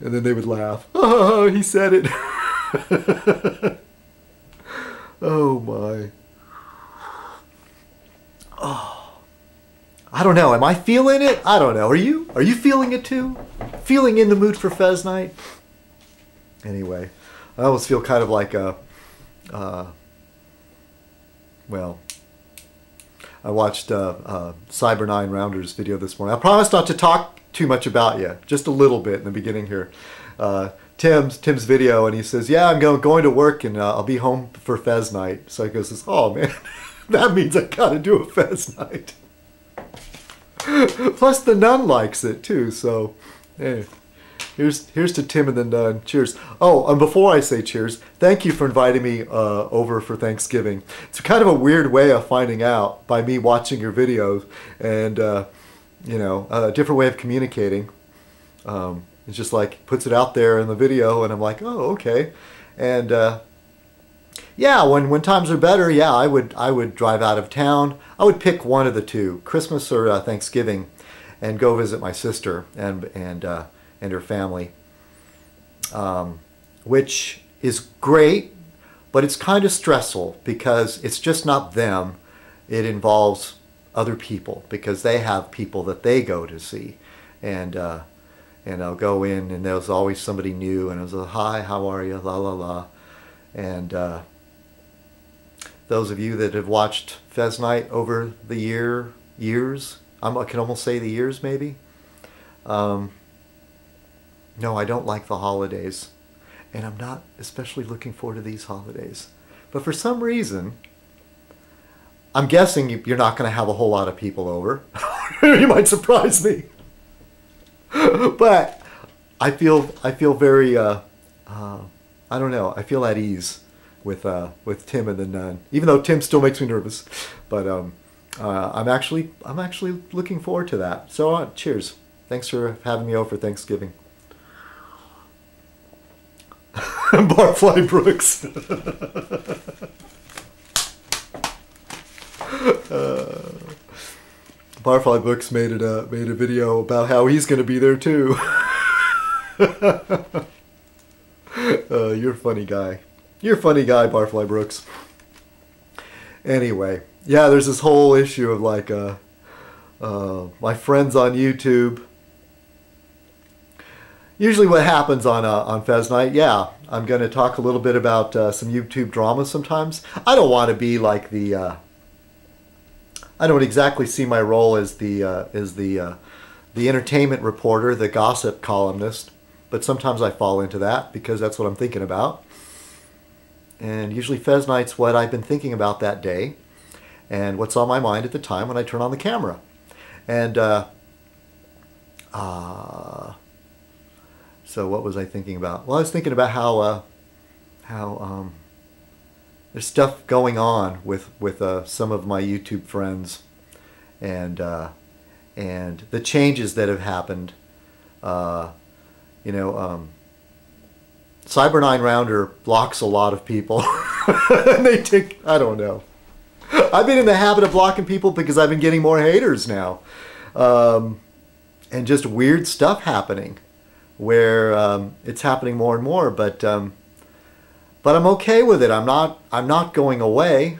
And then they would laugh. Oh, he said it. Oh my. Oh. I don't know. Am I feeling it? I don't know. Are you? Are you feeling it too? Feeling in the mood for Fez Night? Anyway, I almost feel kind of like a, well, I watched Cyber 9 Rounder's video this morning. I promised not to talk too much about you, just a little bit in the beginning here. Tim's video, and he says, yeah, I'm going to work, and I'll be home for Fez Night. So he goes, oh man, that means I gotta do a Fez Night. Plus the nun likes it too, so hey. Here's to Tim and the nun. Cheers. Oh, and before I say cheers, thank you for inviting me over for Thanksgiving. It's kind of a weird way of finding out by me watching your videos, and you know, a different way of communicating. It's just like puts it out there in the video, and I'm like, oh, okay. And yeah, when times are better, yeah, I would drive out of town. I would pick one of the two, Christmas or Thanksgiving, and go visit my sister and her family, which is great, but it's kind of stressful because it's just not them. It involves other people because they have people that they go to see, and I'll go in and there's always somebody new, and it's a hi, how are you, la la la, and those of you that have watched Fez Night over the years, I can almost say the years maybe. No, I don't like the holidays, and I'm not especially looking forward to these holidays. But for some reason, I'm guessing you're not going to have a whole lot of people over. You might surprise me. But I feel very, I don't know, I feel at ease with Tim and the nun. Even though Tim still makes me nervous, but I'm actually looking forward to that. So cheers. Thanks for having me over for Thanksgiving. Barfly Brooks. Barfly Brooks made a video about how he's going to be there too. You're a funny guy. You're a funny guy, Barfly Brooks. Anyway, yeah, there's this whole issue of like my friends on YouTube. Usually what happens on Fez Night, yeah, I'm going to talk a little bit about some YouTube drama sometimes. I don't want to be like the, I don't exactly see my role as the entertainment reporter, the gossip columnist, but sometimes I fall into that because that's what I'm thinking about. And usually Fez Night's what I've been thinking about that day and what's on my mind at the time when I turn on the camera. And so what was I thinking about? Well, I was thinking about how there's stuff going on with some of my YouTube friends, and the changes that have happened. You know, Cyber 9 Rounder blocks a lot of people, and they take, I don't know. I've been in the habit of blocking people because I've been getting more haters now, and just weird stuff happening. Where it's happening more and more, but I'm okay with it. I'm not going away.